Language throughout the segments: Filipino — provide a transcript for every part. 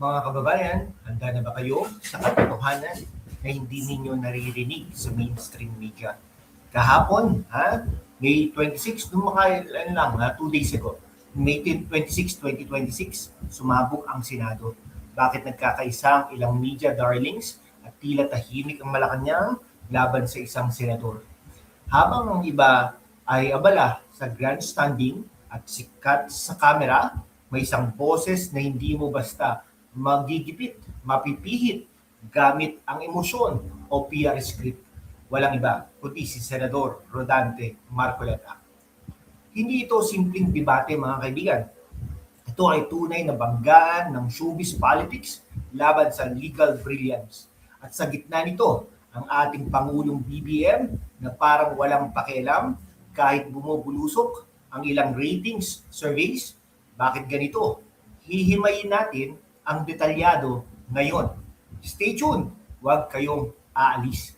Mga kababayan, handa na ba kayo sa katotohanan na hindi ninyo naririnig sa mainstream media? Kahapon, May 26, nung makailan lang, 2 days ago, May 26, 2026, sumabog ang Senado. Bakit nagkakaisa ang ilang media darlings at tila tahimik ang Malacanang laban sa isang senador? Habang ang iba ay abala sa grandstanding at sikat sa kamera, may isang boses na hindi mo basta magigipit, mapipihit gamit ang emosyon o PR script. Walang iba kundi si Senador Rodante Marcoleta. Hindi ito simpleng debate, mga kaibigan. Ito ay tunay na banggaan ng showbiz politics laban sa legal brilliance. At sa gitna nito, ang ating Pangulong BBM na parang walang pakialam kahit bumubulusok ang ilang ratings surveys. Bakit ganito? Hihimayin natin ang detalyado ngayon. Stay tuned, huwag kayong aalis.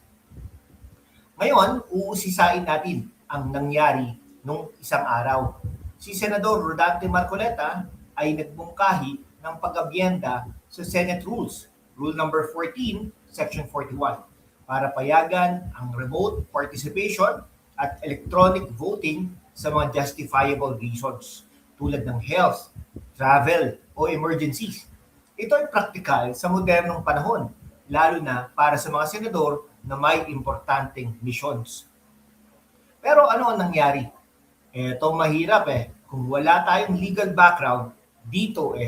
Ngayon, uusisain natin ang nangyari nung isang araw. Si Senador Rodante Marcoleta ay nagbungkahi ng pag-abyenda sa Senate Rules, Rule number 14, Section 41, para payagan ang remote participation at electronic voting sa mga justifiable reasons tulad ng health, travel, o emergencies. Ito ay praktikal sa modernong panahon, lalo na para sa mga senador na may importanteng missions. Pero ano ang nangyari? Ito mahirap kung wala tayong legal background dito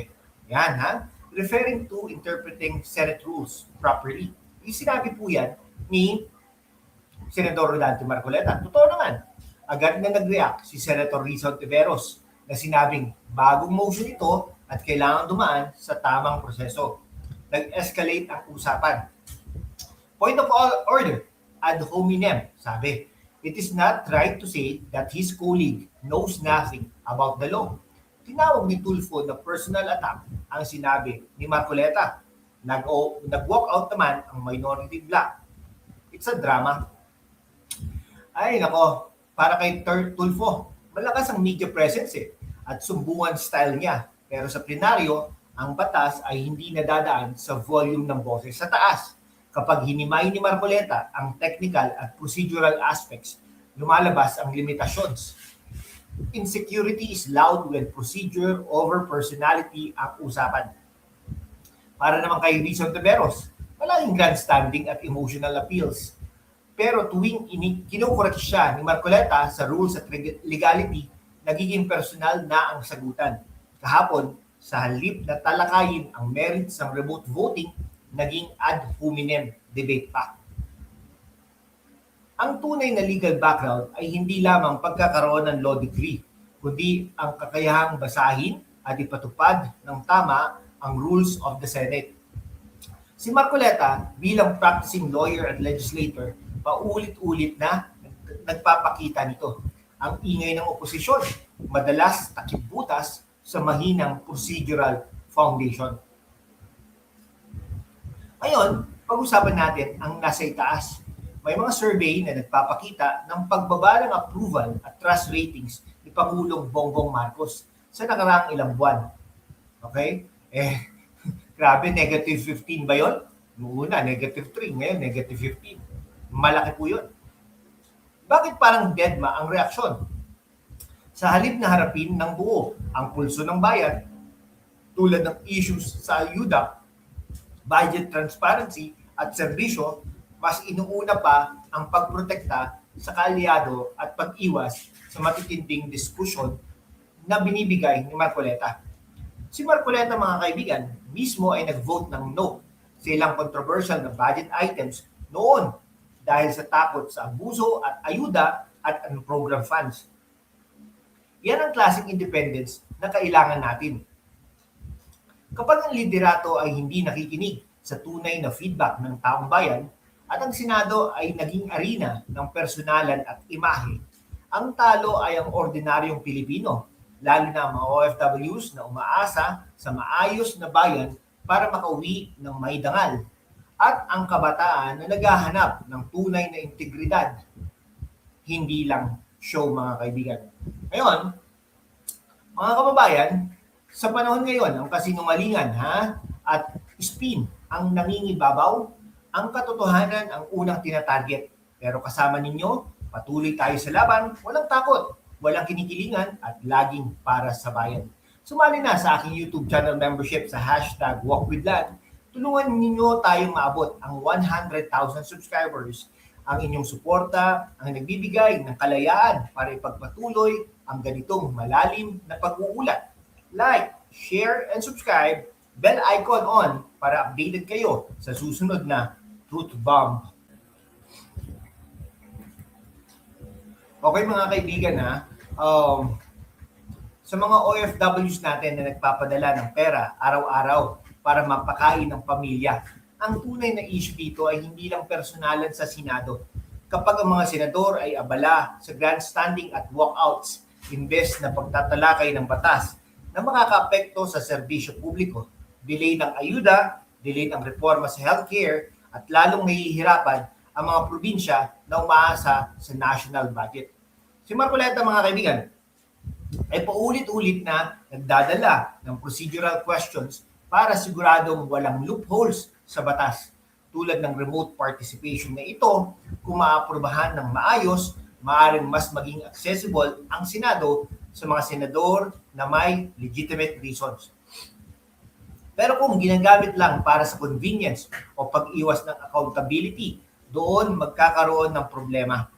Yan referring to interpreting Senate rules properly. Sinabi po yan ni Senador Rodante Marcoleta. Totoo naman. Agad na nag-react si Senator Risa Ontiveros na sinabing bagong motion ito at kailangan dumaan sa tamang proseso. Nag-escalate ang usapan. Point of order, ad hominem, sabi. It is not right to say that his colleague knows nothing about the law. Tinawag ni Tulfo na personal attack ang sinabi ni Marcoleta. Nag-walk out naman ang minority bloc. It's a drama. Ay nako, para kay Tulfo, malakas ang media presence at sumbungan style niya. Pero sa plenaryo, ang batas ay hindi nadadaan sa volume ng boses sa taas. Kapag hinimay ni Marcoleta ang technical at procedural aspects, lumalabas ang limitations. Insecurity is loud when procedure over personality ang usapan. Para naman kay Risa Ontiveros, malaking grandstanding at emotional appeals. Pero tuwing kinukorek siya ni Marcoleta sa rules at legality, nagiging personal na ang sagutan. Kahapon, sa halip na talakayin ang merits ng remote voting, naging ad hominem debate pa. Ang tunay na legal background ay hindi lamang pagkakaroon ng law degree, kundi ang kakayahang basahin at ipatupad ng tama ang rules of the Senate. Si Marcoleta, bilang practicing lawyer at legislator, paulit-ulit na nagpapakita nito. Ang ingay ng oposisyon, madalas takip-butas sa mahinang procedural foundation. Ngayon, pag-usapan natin ang nasa itaas. May mga survey na nagpapakita ng pagbaba ng approval at trust ratings ni Pangulong Bongbong Marcos sa nakaraang ilang buwan. Okay? Grabe, negative 15 ba yun? Noong una, negative 3. Ngayon, negative 15. Malaki po yun. Bakit parang deadma ang reaksyon? Sa halip na harapin ng buo ang pulso ng bayan, tulad ng issues sa ayuda, budget transparency at serbisyo, mas inuuna pa ang pagprotekta sa kaalyado at pag-iwas sa matitinding diskusyon na binibigay ni Marcoleta. Si Marcoleta, mga kaibigan, mismo ay nag-vote ng no sa ilang controversial na budget items noon dahil sa takot sa abuso at ayuda at unprogrammed funds. Yan ang klaseng independence na kailangan natin. Kapag ang liderato ay hindi nakikinig sa tunay na feedback ng taong bayan at ang Senado ay naging arena ng personalan at imahe, ang talo ay ang ordinaryong Pilipino, lalo na mga OFWs na umaasa sa maayos na bayan para makauwi ng may dangal, at ang kabataan na naghahanap ng tunay na integridad. Hindi lang show, mga kaibigan. Ngayon, mga kababayan, sa panahon ngayon, ang kasinungalingan at spin ang nangingibabaw, ang katotohanan ang unang tinatarget. Pero kasama ninyo, patuloy tayo sa laban, walang takot, walang kinikilingan, at laging para sa bayan. Sumali na sa aking YouTube channel membership sa hashtag WalkWithLan. Tulungan ninyo tayong maabot ang 100,000 subscribers. Ang inyong suporta ang nagbibigay ng kalayaan para ipagpatuloy ang ganitong malalim na pag-uulat. Like, share, and subscribe, bell icon on para updated kayo sa susunod na Truth Bomb. Okay mga kaibigan sa mga OFWs natin na nagpapadala ng pera araw-araw para mapakain ng pamilya, ang tunay na issue dito ay hindi lang personalan sa Senado. Kapag ang mga senador ay abala sa grandstanding at walkouts, imbes na pagtatalakay ng batas na makakaapekto sa serbisyo publiko, delay ng ayuda, delay ng reforma sa healthcare, at lalong nahihirapan ang mga probinsya na umaasa sa national budget. Si Marcoleta, mga kaibigan, ay paulit-ulit na nagdadala ng procedural questions para siguradong walang loopholes sa batas. Tulad ng remote participation na ito, kung maaprubahan ng maayos, maaaring mas maging accessible ang Senado sa mga senador na may legitimate reasons. Pero kung ginagamit lang para sa convenience o pag-iwas ng accountability, doon magkakaroon ng problema.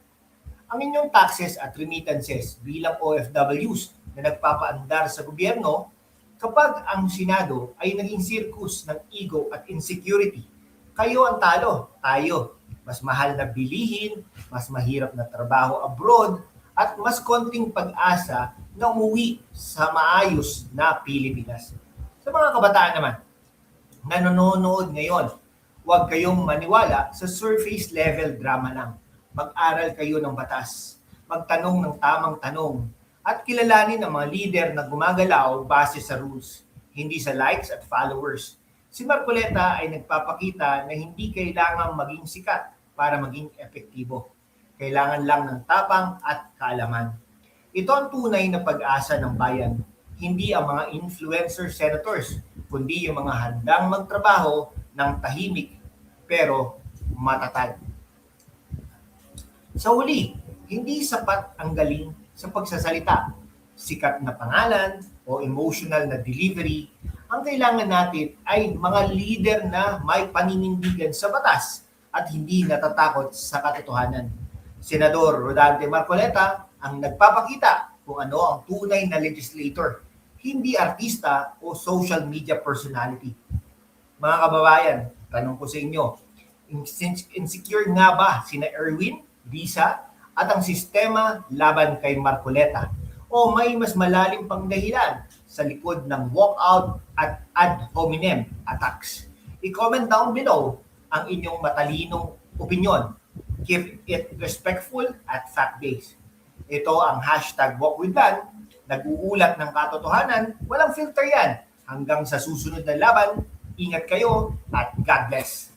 Ang inyong taxes at remittances bilang OFWs na nagpapaandar sa gobyerno, kapag ang Senado ay naging circus ng ego at insecurity, kayo ang talo, tayo. Mas mahal na bilihin, mas mahirap na trabaho abroad, at mas konting pag-asa na umuwi sa maayos na Pilipinas. Sa mga kabataan naman, na nanonood ngayon, huwag kayong maniwala sa surface level drama lang. Mag-aral kayo ng batas, magtanong ng tamang tanong, at kilalanin ang mga leader na gumagalaw base sa rules, hindi sa likes at followers. Si Marcoleta ay nagpapakita na hindi kailangang maging sikat para maging epektibo. Kailangan lang ng tapang at kaalaman. Ito ang tunay na pag-asa ng bayan, hindi ang mga influencer senators, kundi yung mga handang magtrabaho ng tahimik pero matatag. Sa huli, hindi sapat ang galing sa pagsasalita, sikat na pangalan o emotional na delivery. Ang kailangan natin ay mga leader na may paninindigan sa batas at hindi natatakot sa katotohanan. Senador Rodante Marcoleta ang nagpapakita kung ano ang tunay na legislator, hindi artista o social media personality. Mga kababayan, tanong ko sa inyo, insecure nga ba sina Erwin, Risa, at ang sistema laban kay Marcoleta? O may mas malalim pang dahilan sa likod ng walkout at ad hominem attacks? I-comment down below ang inyong matalinong opinion. Keep it respectful at fact-based. Ito ang hashtag WalkWithLan. Nag-uulat ng katotohanan, walang filter yan. Hanggang sa susunod na laban, ingat kayo at God bless.